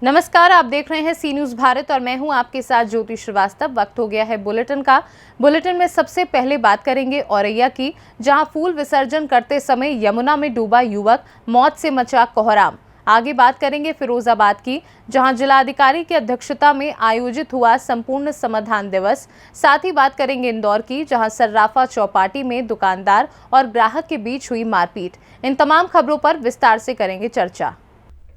नमस्कार, आप देख रहे हैं सी न्यूज़ भारत और मैं हूं आपके साथ ज्योति श्रीवास्तव। वक्त हो गया है बुलेटिन का। बुलेटिन में सबसे पहले बात करेंगे औरैया की, जहां फूल विसर्जन करते समय यमुना में डूबा युवक, मौत से मचा कोहराम। आगे बात करेंगे फिरोजाबाद की, जहां जिलाधिकारी की अध्यक्षता में आयोजित हुआ संपूर्ण समाधान दिवस। साथ ही बात करेंगे इंदौर की, जहां सर्राफा चौपाटी में दुकानदार और ग्राहक के बीच हुई मारपीट। इन तमाम खबरों पर विस्तार से करेंगे चर्चा।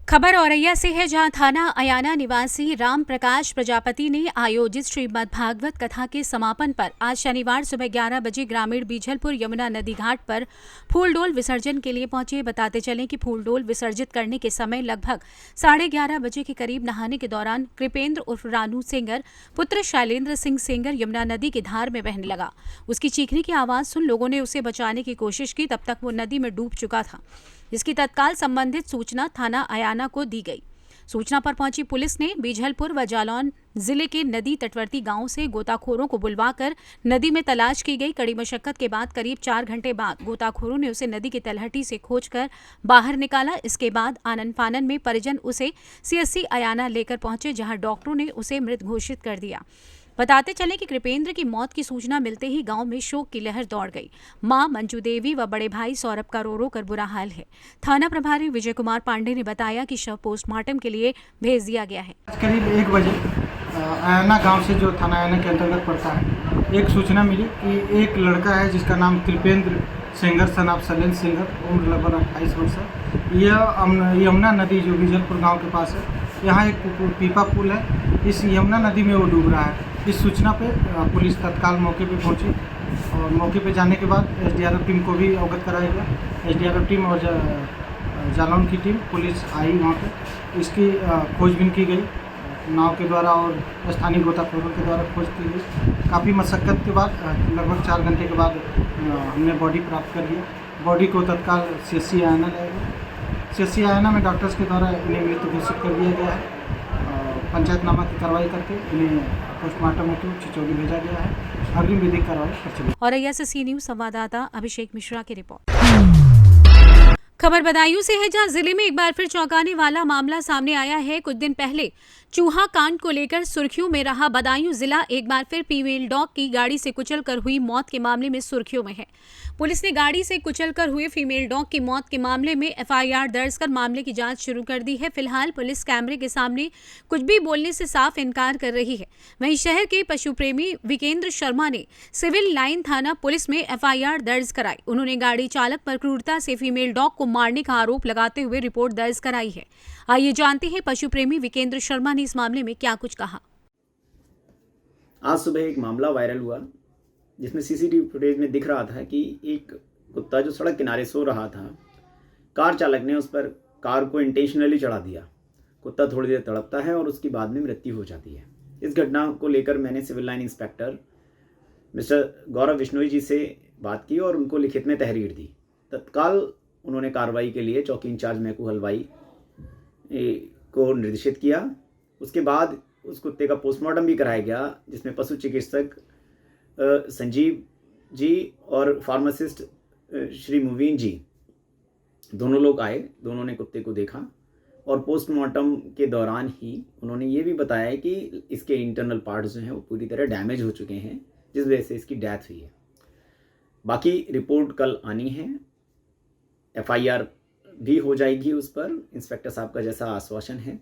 खबर औरैया से है, जहां थाना अयाना निवासी राम प्रकाश प्रजापति ने आयोजित श्रीमद् भागवत कथा के समापन पर आज शनिवार सुबह 11 बजे ग्रामीण बीझलपुर यमुना नदी घाट पर फूलडोल विसर्जन के लिए पहुंचे। बताते चलें कि फूलडोल विसर्जित करने के समय लगभग 11:30 बजे के करीब नहाने के दौरान कृपेंद्र उर्फ रानू सेंगर पुत्र शैलेंद्र सिंह सेंगर यमुना नदी की धार में बहने लगा। उसकी चीखने की आवाज सुन लोगों ने उसे बचाने की कोशिश की, तब तक वो नदी में डूब चुका था। इसकी तत्काल संबंधित सूचना थाना अयाना को दी गई। सूचना पर पहुंची पुलिस ने बीझलपुर व जालौन जिले के नदी तटवर्ती गांव से गोताखोरों को बुलवाकर नदी में तलाश की गई। कड़ी मशक्कत के बाद करीब 4 घंटे बाद गोताखोरों ने उसे नदी की तलहटी से खोजकर बाहर निकाला। इसके बाद आनन फानन में परिजन उसे सीएससी अयाना लेकर पहुंचे, जहां डॉक्टरों ने उसे मृत घोषित कर दिया। बताते चले कि कृपेंद्र की मौत की सूचना मिलते ही गांव में शोक की लहर दौड़ गई। मां मंजू देवी व बड़े भाई सौरभ का रो रो कर बुरा हाल है। थाना प्रभारी विजय कुमार पांडे ने बताया कि शव पोस्टमार्टम के लिए भेज दिया गया है। करीब 1 बजे अयाना गांव से, जो थाना अयाना के अंतर्गत पड़ता है, एक सूचना मिली कि एक लड़का है जिसका नाम कृपेंद्र सेंगर सन ऑफ शैलेंद्र सेंगर, उम्र लगभग 28 वर्ष है। यह यमुना नदी जो बीझलपुर गांव के पास है, यहाँ एक पीपा पुल है, इस यमुना नदी में वो डूब रहा है। इस सूचना पे पुलिस तत्काल मौके पे पहुंची और मौके पे जाने के बाद एसडीआरएफ टीम को भी अवगत कराया गया। एसडीआरएफ टीम और जालौन की टीम पुलिस आई वहाँ पे। इसकी खोजबीन की गई नाव के द्वारा और स्थानीय गोताखोरों के द्वारा खोज की गई। काफ़ी मशक्क़त के बाद लगभग 4 घंटे के बाद हमने बॉडी प्राप्त कर लिया। बॉडी को तत्काल सीएससी अयाना लाया गया। सीएससी अयाना में डॉक्टर्स के द्वारा इन्हें मृत घोषित कर दिया गया है। पंचायतनामा की कार्रवाई करके इन्हें पोस्टमार्टम हेतु चिचौली भेजा गया है। अग्रिम विधिक कार्रवाई कर चली। औरैया से सी न्यूज़ संवाददाता अभिषेक मिश्रा की रिपोर्ट। खबर बदायूं से है, जहां जिले में एक बार फिर चौंकाने वाला मामला सामने आया है। कुछ दिन पहले चूहा कांड को लेकर सुर्खियों में रहा बदायूं जिला एक बार फिर फीमेल डॉग की गाड़ी से कुचलकर हुई मौत के मामले में सुर्खियों में है। पुलिस ने गाड़ी से कुचलकर हुए फीमेल डॉग की मौत के मामले में एफआईआर दर्ज कर मामले की जांच शुरू कर दी है। फिलहाल पुलिस कैमरे के सामने कुछ भी बोलने से साफ इनकार कर रही है। वहीं शहर के पशु प्रेमी विकेंद्र शर्मा ने सिविल लाइन थाना पुलिस में एफआईआर दर्ज कराई। उन्होंने गाड़ी चालक पर क्रूरता से फीमेल डॉग को मारने का आरोप लगाते हुए रिपोर्ट दर्ज कराई है। आइए जानते हैं पशु प्रेमी विकेंद्र शर्मा ने इस मामले में क्या कुछ कहा। आज सुबह एक मामला वायरल हुआ जिसमें सीसीटीवी फुटेज में दिख रहा था कि एक कुत्ता जो सड़क किनारे सो रहा था, कार चालक ने उस पर कार को इंटेंशनली चढ़ा दिया। कुत्ता थोड़ी देर तड़पता है और उसकी बाद में मृत्यु हो जाती है। इस घटना को लेकर मैंने सिविल लाइन इंस्पेक्टर मिस्टर गौरव बिश्नोई जी से बात की और उनको लिखित में तहरीर दी। तत्काल उन्होंने कार्रवाई के लिए चौकी इंचार्ज महकू हलवाई को निर्देशित किया। उसके बाद उस कुत्ते का पोस्टमार्टम भी कराया गया, जिसमें पशु चिकित्सक संजीव जी और फार्मासिस्ट श्री मुवीन जी दोनों लोग आए। दोनों ने कुत्ते को देखा और पोस्टमार्टम के दौरान ही उन्होंने ये भी बताया कि इसके इंटरनल पार्ट्स जो हैं वो पूरी तरह डैमेज हो चुके हैं, जिस वजह से इसकी डेथ हुई है। बाकी रिपोर्ट कल आनी है, एफआईआर भी हो जाएगी उस पर, इंस्पेक्टर साहब का जैसा आश्वासन है।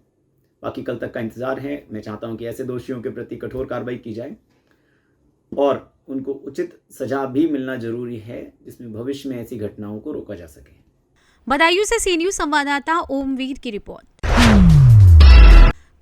बाकी कल तक का इंतज़ार है। मैं चाहता हूं कि ऐसे दोषियों के प्रति कठोर कार्रवाई की जाए और उनको उचित सजा भी मिलना जरूरी है, जिसमें भविष्य में ऐसी घटनाओं को रोका जा सके। बदायूं से सी न्यूज़ संवाददाता ओमवीर की रिपोर्ट।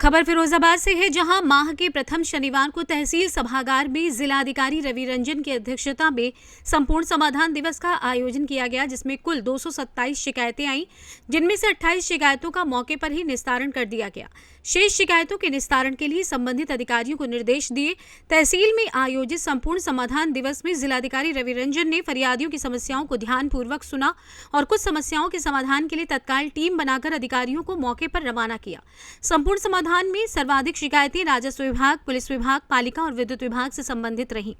खबर फिरोजाबाद से है, जहां माह के प्रथम शनिवार को तहसील सभागार में जिलाधिकारी रवि रंजन की अध्यक्षता में संपूर्ण समाधान दिवस का आयोजन किया गया, जिसमें कुल 227 शिकायतें आईं, जिनमें से 28 शिकायतों का मौके पर ही निस्तारण कर दिया गया। शेष शिकायतों के निस्तारण के लिए संबंधित अधिकारियों को निर्देश दिए। तहसील में आयोजित संपूर्ण समाधान दिवस में जिलाधिकारी रवि रंजन ने फरियादियों की समस्याओं को ध्यानपूर्वक सुना और कुछ समस्याओं के समाधान के लिए तत्काल टीम बनाकर अधिकारियों को मौके पर रवाना किया। संपूर्ण समाधान में सर्वाधिक शिकायतें राजस्व विभाग, पुलिस विभाग, पालिका और विद्युत विभाग से संबंधित रहीं।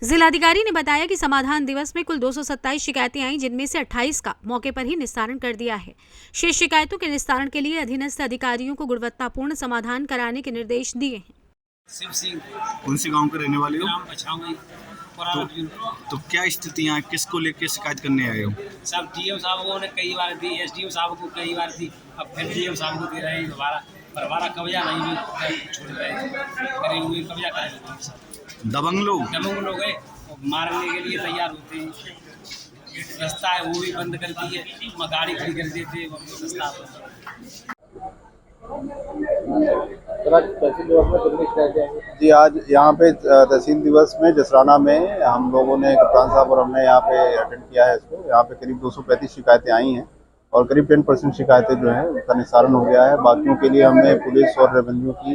जिलाधिकारी ने बताया कि समाधान दिवस में कुल 227 शिकायतें आई, जिनमें से 28 का मौके पर ही निस्तारण कर दिया है। शेष शिकायतों के निस्तारण के लिए अधीनस्थ अधिकारियों को गुणवत्तापूर्ण समाधान कराने के निर्देश दिए हैं। शिव सिंह, कौन से गांव के रहने वाले हो? ग्राम पछाऊंगी, पुराना अर्जुन। तो क्या स्थितियाँ हैं, किसको लेके शिकायत करने आए हो? सब डीएम साहब को ने कई बार दी, एसडीएम साहब को कई बार दी, अब फिर डीएम साहब को दे रहे हैं दोबारा, पर हमारा कब्जा नहीं भी छोड़ रहे हैं, करे हुए कब्जा करें। दबंग लोग लोग हैं, मारने के लिए तैयार होते हैं। रास्ता है वो भी बंद कर दी है, गाड़ी खड़ी कर देते हैं रास्ता। जी, आज यहाँ पे तहसील दिवस में जसराना में हम लोगों ने, कप्तान साहब और हमने यहाँ पे अटेंड किया है इसको। यहाँ पे करीब 235 शिकायतें आई हैं और करीब 10% शिकायतें जो हैं उसका निस्तारण हो गया है। बाकियों के लिए हमने पुलिस और रेवेन्यू की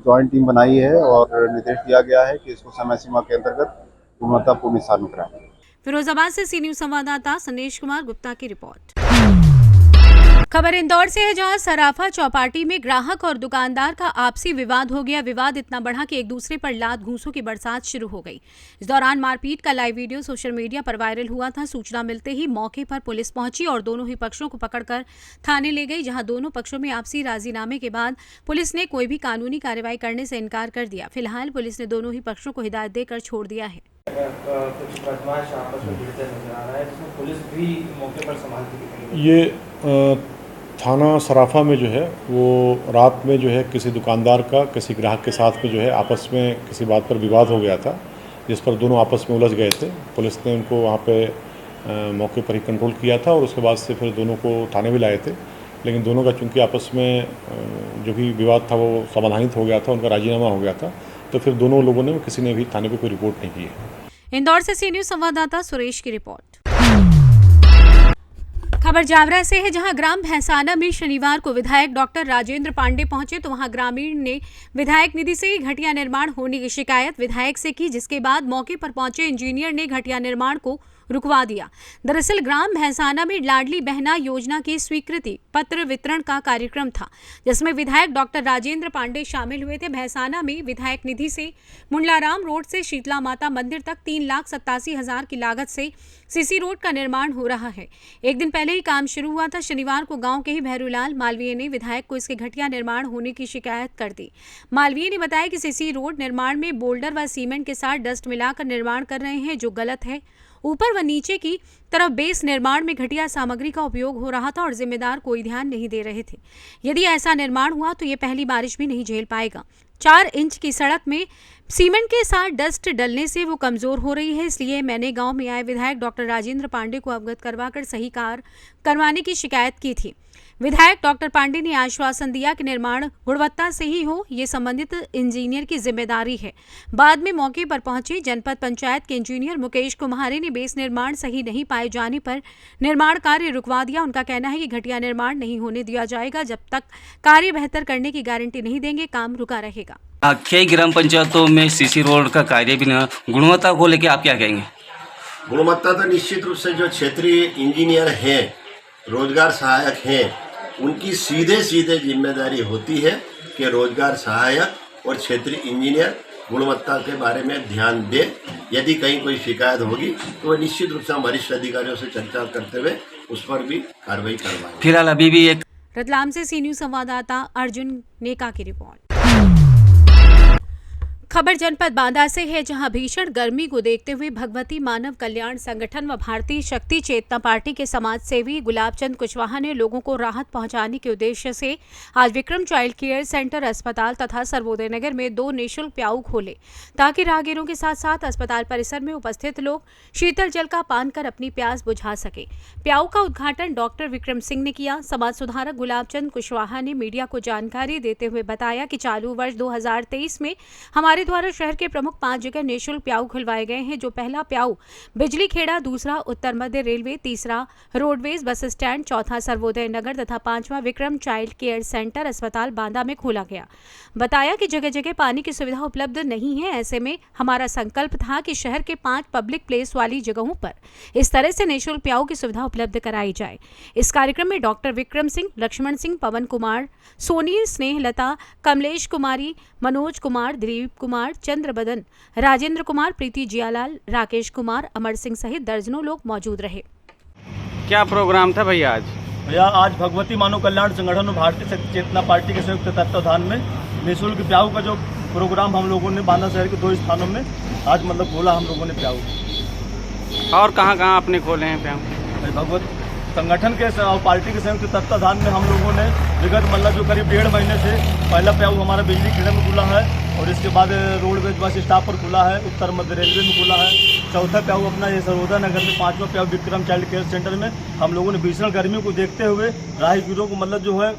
जॉइंट टीम बनाई है और निर्देश दिया गया है कि इसको समय सीमा के अंतर्गत गुणवत्तापूर्ण निस्तारण कराएं। फिरोजाबाद से सी न्यूज संवाददाता संदेश कुमार गुप्ता की रिपोर्ट। खबर इंदौर से है, जहां सराफा चौपाटी में ग्राहक और दुकानदार का आपसी विवाद हो गया। विवाद इतना बढ़ा कि एक दूसरे पर लात घूंसों की बरसात शुरू हो गई। इस दौरान मारपीट का लाइव वीडियो सोशल मीडिया पर वायरल हुआ था। सूचना मिलते ही मौके पर पुलिस पहुंची और दोनों ही पक्षों को पकड़कर थाने ले गई, जहां दोनों पक्षों में आपसी राजीनामे के बाद पुलिस ने कोई भी कानूनी कार्रवाई करने से इनकार कर दिया। फिलहाल पुलिस ने दोनों ही पक्षों को हिदायत देकर छोड़ दिया है। कुछ बदमाश आपस में भिड़ते नजर आ रहा है, जिसमें पुलिस भी मौके पर संभालती दिख रही है। ये थाना सराफा में जो है वो रात में जो है किसी दुकानदार का किसी ग्राहक के साथ में जो है आपस में किसी बात पर विवाद हो गया था, जिस पर दोनों आपस में उलझ गए थे। पुलिस ने उनको वहाँ पे मौके पर ही कंट्रोल किया था और उसके बाद से फिर दोनों को थाने भी लाए थे। लेकिन दोनों का चूँकि आपस में जो भी विवाद था वो समाधानित हो गया था, उनका राजीनामा हो गया था, तो फिर दोनों लोगों ने किसी ने भी थाने पे कोई रिपोर्ट नहीं की है। इंदौर से सी न्यूज संवाददाता सुरेश की रिपोर्ट। खबर जावरा से है, जहां ग्राम भैंसाना में शनिवार को विधायक डॉक्टर राजेंद्र पांडे पहुंचे तो वहां ग्रामीण ने विधायक निधि से घटिया निर्माण होने की शिकायत विधायक से की, जिसके बाद मौके पर पहुंचे इंजीनियर ने घटिया निर्माण को रुकवा दिया। दरअसल ग्राम भैंसाना में लाडली बहना योजना की स्वीकृति पत्र वितरण का कार्यक्रम था, जिसमें विधायक डॉक्टर राजेंद्र पांडे शामिल हुए थे। भैंसाना में विधायक निधि से मुंडलाराम रोड से शीतला माता मंदिर तक 3,87,000 की लागत से सीसी रोड का निर्माण हो रहा है। एक दिन पहले ही काम शुरू हुआ था। शनिवार को गांव के ही भैरूलाल मालवीय ने विधायक को इसके घटिया निर्माण होने की शिकायत कर दी। मालवीय ने बताया कि सीसी रोड निर्माण में बोल्डर व सीमेंट के साथ डस्ट मिलाकर निर्माण कर रहे हैं, जो गलत है। ऊपर व नीचे की तरफ बेस निर्माण में घटिया सामग्री का उपयोग हो रहा था और जिम्मेदार कोई ध्यान नहीं दे रहे थे। यदि ऐसा निर्माण हुआ तो ये पहली बारिश भी नहीं झेल पाएगा। 4 इंच की सड़क में सीमेंट के साथ डस्ट डलने से वो कमजोर हो रही है, इसलिए मैंने गांव में आए विधायक डॉक्टर राजेंद्र पांडे को अवगत करवाकर सही कार्य करवाने की शिकायत की थी। विधायक डॉक्टर पांडे ने आश्वासन दिया कि निर्माण गुणवत्ता से ही हो, ये संबंधित इंजीनियर की जिम्मेदारी है। बाद में मौके पर पहुंचे जनपद पंचायत के इंजीनियर मुकेश कुमारी ने बेस निर्माण सही नहीं पाए जाने पर निर्माण कार्य रुकवा दिया। उनका कहना है कि घटिया निर्माण नहीं होने दिया जाएगा, जब तक कार्य बेहतर करने की गारंटी नहीं देंगे काम रुका रहेगा। कई ग्राम पंचायतों में सीसी रोड का कार्य भी न, गुणवत्ता को लेकर आप क्या कहेंगे? गुणवत्ता तो निश्चित रूप से जो क्षेत्रीय इंजीनियर हैं, रोजगार सहायक हैं, उनकी सीधे सीधे जिम्मेदारी होती है कि रोजगार सहायक और क्षेत्रीय इंजीनियर गुणवत्ता के बारे में ध्यान दे। यदि कहीं कोई शिकायत होगी तो वह निश्चित रूप से हम वरिष्ठ अधिकारियों से चर्चा करते हुए उस पर भी कार्रवाई करवाएंगे। फिलहाल अभी भी एक रतलाम से सी न्यूज संवाददाता अर्जुन नेका की रिपोर्ट। खबर जनपद बांदा से है, जहां भीषण गर्मी को देखते हुए भगवती मानव कल्याण संगठन व भारतीय शक्ति चेतना पार्टी के समाज सेवी गुलाबचंद कुशवाहा ने लोगों को राहत पहुंचाने के उद्देश्य से आज विक्रम चाइल्ड केयर सेंटर अस्पताल तथा सर्वोदय नगर में 2 निःशुल्क प्याऊ खोले, ताकि राहगीरों के साथ साथ अस्पताल परिसर में उपस्थित लोग शीतल जल का पान कर अपनी प्यास बुझा सके। प्याऊ का उद्घाटन डॉक्टर विक्रम सिंह ने किया। समाज सुधारक गुलाबचंद कुशवाहा ने मीडिया को जानकारी देते हुए बताया कि चालू वर्ष 2023 में हमारे द्वारा शहर के प्रमुख 5 जगह निःशुल्क प्याऊ खुलवाए गए हैं, जो पहला प्याऊ बिजली खेड़ा, दूसरा उत्तर मध्य रेलवे, तीसरा रोडवेज बस स्टैंड, चौथा सर्वोदय नगर तथा 5वां विक्रम चाइल्ड केयर सेंटर अस्पताल बांदा में खोला गया। बताया कि जगह जगह पानी की सुविधा उपलब्ध नहीं है, ऐसे में हमारा संकल्प था कि शहर के 5 पब्लिक प्लेस वाली जगहों पर इस तरह से निःशुल्क प्याऊ की सुविधा उपलब्ध कराई जाए। इस कार्यक्रम में डॉक्टर विक्रम सिंह, लक्ष्मण सिंह, पवन कुमार, सोनी, स्नेहलता, कमलेश कुमारी, मनोज कुमार, दिलीप कुमार, कुमार, चंद्रबदन, राजेंद्र कुमार, प्रीति जियालाल, राकेश कुमार, अमर सिंह सहित दर्जनों लोग मौजूद रहे। क्या प्रोग्राम था भैया आज? भैया आज भगवती मानव कल्याण संगठन और भारतीय शक्ति चेतना पार्टी के संयुक्त तत्वाधान में निःशुल्क प्याऊ का जो प्रोग्राम हम लोगों ने बांदा शहर के 2 स्थानों में आज खोला हम लोगों ने प्याऊ। और कहाँ आपने खोले हैं प्याऊ? भगवत संगठन के और पार्टी के संयुक्त तत्वाधान में हम लोगों ने विगत जो करीब 1.5 महीने से पहला प्याऊ हमारा बिजली खेड़े में खुला है और इसके बाद रोडवेज बस स्टॉप पर खुला है, उत्तर मध्य रेलवे में खुला है। चौथा प्याऊ अपना ये सरोदा नगर में, 5वां प्याऊ विक्रम चाइल्ड केयर सेंटर में हम लोगों ने भीषण गर्मी को देखते हुए राहगीरों को जो है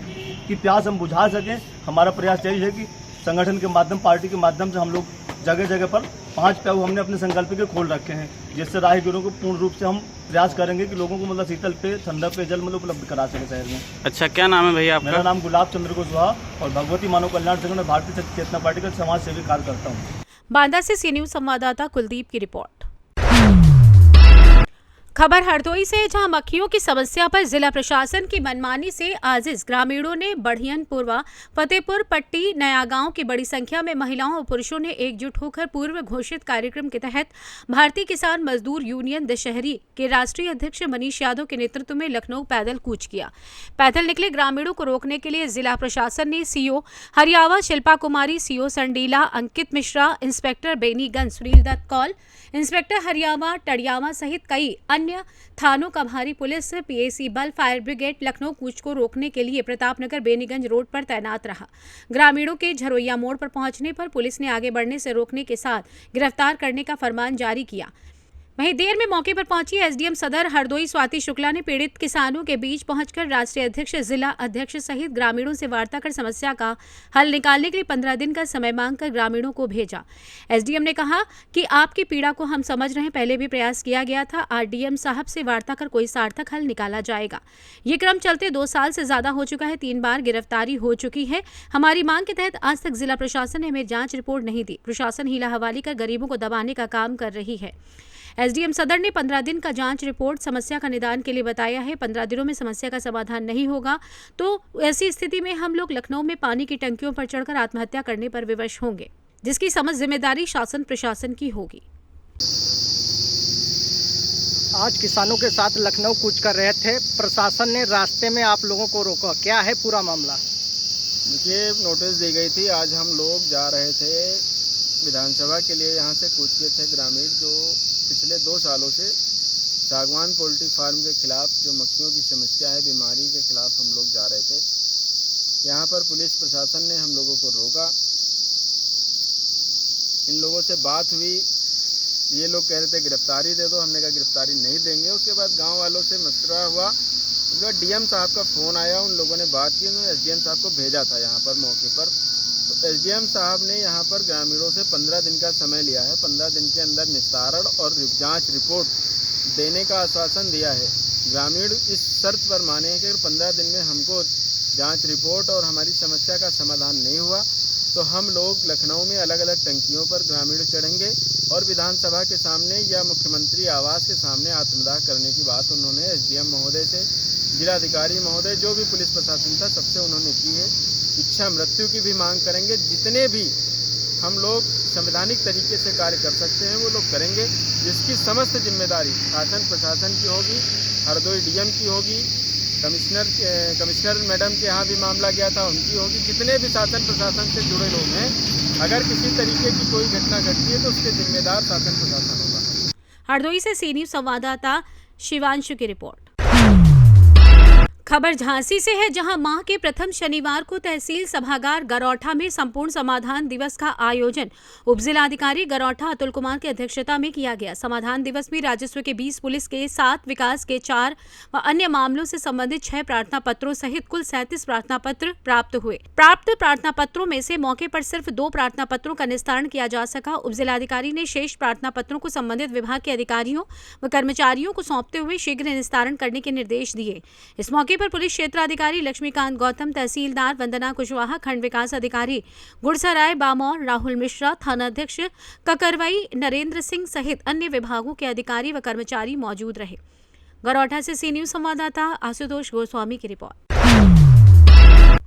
कि प्यास हम बुझा सकें। हमारा प्रयास यही है कि संगठन के माध्यम, पार्टी के माध्यम से हम लोग जगह जगह पर 5 प्याऊ हमने अपने संकल्प के खोल रखे हैं, जिससे राहगीरों को पूर्ण रूप से हम प्रयास करेंगे कि लोगों को शीतल पे, ठंडा पे जल उपलब्ध करा सके शहर में। अच्छा, क्या नाम है भैया आपका? मेरा नाम गुलाब चंद्र कुशवाहा और भगवती मानव कल्याण संगठन भारतीय शक्ति चेतना पार्टी का समाज सेवी कार्य करता हूँ। बांदा से सी न्यूज संवाददाता कुलदीप की रिपोर्ट। खबर हरदोई से, जहां मक्खियों की समस्या पर जिला प्रशासन की मनमानी से आजिज ग्रामीणों ने बढ़ियनपुरवा, फतेहपुर पट्टी, नया गांव की बड़ी संख्या में महिलाओं और पुरुषों ने एकजुट होकर पूर्व घोषित कार्यक्रम के तहत भारतीय किसान मजदूर यूनियन दशहरी के राष्ट्रीय अध्यक्ष मनीष यादव के नेतृत्व में लखनऊ पैदल कूच किया। पैदल निकले ग्रामीणों को रोकने के लिए जिला प्रशासन ने सीओ हरियावा शिल्पा कुमारी, सीओ संडीला अंकित मिश्रा, इंस्पेक्टर बेनीगंज सुनील दत्त कौल, इंस्पेक्टर हरियावा टड़ियावा सहित कई अन्य थानों का भारी पुलिस, पीएसी बल, फायर ब्रिगेड लखनऊ कूच को रोकने के लिए प्रतापनगर बेनीगंज रोड पर तैनात रहा। ग्रामीणों के झरोइया मोड़ पर पहुंचने पर पुलिस ने आगे बढ़ने से रोकने के साथ गिरफ्तार करने का फरमान जारी किया। वहीं देर में मौके पर पहुंची एसडीएम सदर हरदोई स्वाति शुक्ला ने पीड़ित किसानों के बीच पहुंचकर राष्ट्रीय अध्यक्ष, जिला अध्यक्ष सहित ग्रामीणों से वार्ता कर समस्या का हल निकालने के लिए 15 दिन का समय मांगकर ग्रामीणों को भेजा। एसडीएम ने कहा कि आपकी पीड़ा को हम समझ रहे हैं, पहले भी प्रयास किया गया था, आरडीएम साहब से वार्ता कर कोई सार्थक हल निकाला जाएगा। ये क्रम चलते 2 साल से ज्यादा हो चुका है, 3 बार गिरफ्तारी हो चुकी है। हमारी मांग के तहत आज तक जिला प्रशासन ने हमें जांच रिपोर्ट नहीं दी। प्रशासन हीला हवाली कर गरीबों को दबाने का काम कर रही है। एसडीएम सदर ने 15 दिन का जांच रिपोर्ट समस्या का निदान के लिए बताया है। 15 दिनों में समस्या का समाधान नहीं होगा तो ऐसी स्थिति में हम लोग लखनऊ में पानी की टंकियों पर चढ़कर आत्महत्या करने पर विवश होंगे, जिसकी समझ जिम्मेदारी शासन प्रशासन की होगी। आज किसानों के साथ लखनऊ कूच कर रहे थे, प्रशासन ने रास्ते में आप लोगों को रोका, क्या है पूरा मामला? देखिए, नोटिस दी गई थी, आज हम लोग जा रहे थे विधानसभा के लिए, यहाँ से कूच किए थे ग्रामीण जो पिछले 2 सालों से सागवान पोल्ट्री फार्म के खिलाफ जो मक्खियों की समस्या है, बीमारी के खिलाफ हम लोग जा रहे थे। यहाँ पर पुलिस प्रशासन ने हम लोगों को रोका, इन लोगों से बात हुई, ये लोग कह रहे थे गिरफ्तारी दे दो, हमने कहा गिरफ्तारी नहीं देंगे। उसके बाद गांव वालों से मशवरा हुआ, उसके बाद डीएम साहब का फ़ोन आया, उन लोगों ने बात की, उन्होंने एसडीएम साहब को भेजा था यहाँ पर मौके पर। तो एसडीएम साहब ने यहाँ पर ग्रामीणों से 15 दिन का समय लिया है, 15 दिन के अंदर निस्तारण और जांच रिपोर्ट देने का आश्वासन दिया है। ग्रामीण इस शर्त पर माने हैं कि अगर 15 दिन में हमको जांच रिपोर्ट और हमारी समस्या का समाधान नहीं हुआ तो हम लोग लखनऊ में अलग अलग टंकियों पर ग्रामीण चढ़ेंगे और विधानसभा के सामने या मुख्यमंत्री आवास के सामने आत्मदाह करने की बात उन्होंने एसडीएम महोदय से, जिलाधिकारी महोदय, जो भी पुलिस प्रशासन था, सबसे उन्होंने की है। इच्छा मृत्यु की भी मांग करेंगे। जितने भी हम लोग संवैधानिक तरीके से कार्य कर सकते हैं वो लोग करेंगे, जिसकी समस्त जिम्मेदारी शासन प्रशासन की होगी, हरदोई डीएम की होगी, कमिश्नर मैडम के यहाँ भी मामला गया था, उनकी होगी। जितने भी शासन प्रशासन से जुड़े लोग हैं, अगर किसी तरीके की कोई घटना घटती है तो उसके जिम्मेदार शासन प्रशासन होगा। हरदोई से सी न्यूज संवाददाता शिवांशु की रिपोर्ट। खबर झांसी से है, जहां माह के प्रथम शनिवार को तहसील सभागार गरौठा में संपूर्ण समाधान दिवस का आयोजन उपजिलाधिकारी गरौठा अतुल कुमार की अध्यक्षता में किया गया। समाधान दिवस में राजस्व के 20, पुलिस के 7, विकास के 4 व अन्य मामलों से संबंधित 6 प्रार्थना पत्रों सहित कुल 37 प्रार्थना पत्र प्राप्त हुए। प्राप्त प्रार्थना पत्रों में से मौके पर सिर्फ 2 प्रार्थना पत्रों का निस्तारण किया जा सका। उपजिलाधिकारी ने शेष प्रार्थना पत्रों को संबंधित विभाग के अधिकारियों व कर्मचारियों को सौंपते हुए शीघ्र निस्तारण करने के निर्देश दिए। इस मौके पर पुलिस क्षेत्राधिकारी लक्ष्मीकांत गौतम, तहसीलदार वंदना कुशवाहा, खंड विकास अधिकारी गुड़सराय बामौर राहुल मिश्रा, थानाध्यक्ष ककरवई नरेंद्र सिंह सहित अन्य विभागों के अधिकारी व कर्मचारी मौजूद रहे। गरौठा से सी न्यूज संवाददाता आशुतोष गोस्वामी की रिपोर्ट।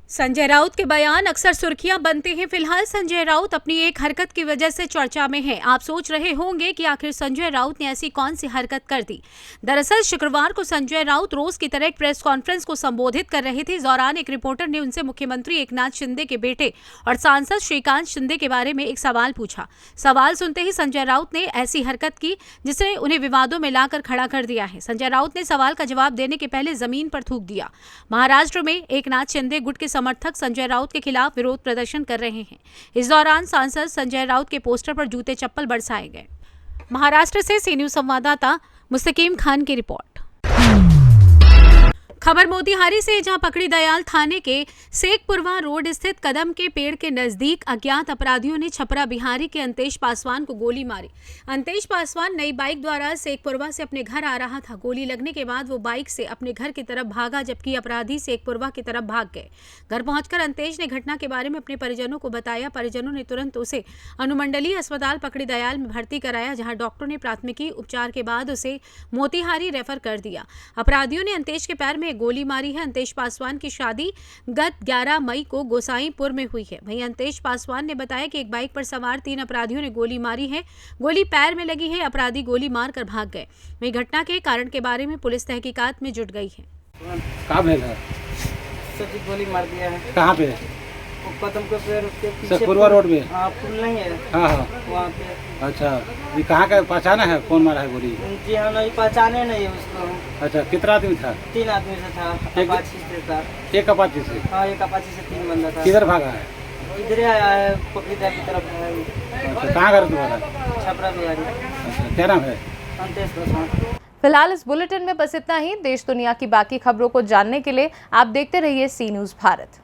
संजय राउत के बयान अक्सर सुर्खियां बनते हैं। फिलहाल संजय राउत अपनी एक हरकत की वजह से चर्चा में है। आप सोच रहे होंगे कि आखिर संजय राउत ने ऐसी कौन सी हरकत कर दी। दरअसल शुक्रवार को संजय राउत रोज की तरह एक प्रेस कॉन्फ्रेंस को संबोधित कर रहे थे। इस दौरान एक रिपोर्टर ने उनसे मुख्यमंत्री एकनाथ शिंदे के बेटे और सांसद श्रीकांत शिंदे के बारे में एक सवाल पूछा। सवाल सुनते ही संजय राउत ने ऐसी हरकत की जिसने उन्हें विवादों में लाकर खड़ा कर दिया है। संजय राउत ने सवाल का जवाब देने के पहले जमीन पर थूक दिया। महाराष्ट्र में एकनाथ शिंदे गुट के समर्थक संजय राउत के खिलाफ विरोध प्रदर्शन कर रहे हैं। इस दौरान सांसद संजय राउत के पोस्टर पर जूते चप्पल बरसाए गए। महाराष्ट्र से सी न्यूज़ संवाददाता मुस्तकीम खान की रिपोर्ट। खबर मोतिहारी से, जहां पकड़ी दयाल थाने के शेखपुरवा रोड स्थित कदम के पेड़ के नजदीक अज्ञात अपराधियों ने छपरा बिहारी के अंतेश पासवान को गोली मारी। अंतेश पासवान नई बाइक द्वारा शेखपुरवा से अपने घर आ रहा था। गोली लगने के बाद वो बाइक से अपने घर की तरफ भागा, जबकि अपराधी शेखपुरवा की तरफ भाग गए। घर पहुंचकर अंतेश ने घटना के बारे में अपने परिजनों को बताया। परिजनों ने तुरंत उसे अनुमंडलीय अस्पताल पकड़ी दयाल में भर्ती कराया, जहाँ डॉक्टरों ने प्राथमिकी उपचार के बाद उसे मोतिहारी रेफर कर दिया। अपराधियों ने अंतेश के पैर में गोली मारी है। अंतेश पासवान की शादी गत 11 मई को गोसाईपुर में हुई है। वहीं अंतेश पासवान ने बताया कि एक बाइक पर सवार 3 अपराधियों ने गोली मारी है। गोली पैर में लगी है। अपराधी गोली मारकर भाग गए। वहीं घटना के कारण के बारे में पुलिस तहकीकात में जुट गई है। कहाँ गोली मार दिया है। कहाँ पे? कदम के पेड़ उसके पीछे शेखपुरवा रोड में। हाँ, पुल नहीं है। हाँ हाँ, वहाँ पे। अच्छा, ये कहाँ का पहचाना है? कौन मारा है गोली? जी हाँ, नहीं पहचाने नहीं उसको। अच्छा, कितना आदमी था? 3 आदमी से था। अपाची से था। एक अपाची से? हाँ, एक अपाची से 3 बंदा था। किधर भागा है? इधर आया है, पकड़ीदा की तरफ है। अच्छा, कहाँ घर तुम्हारा? छपरा बिहारी। अच्छा, क्या नाम है? अंतेश पासवान। फिलहाल इस बुलेटिन में बस इतना ही। देश दुनिया की बाकी खबरों को जानने के लिए आप देखते रहिए सी न्यूज़ भारत।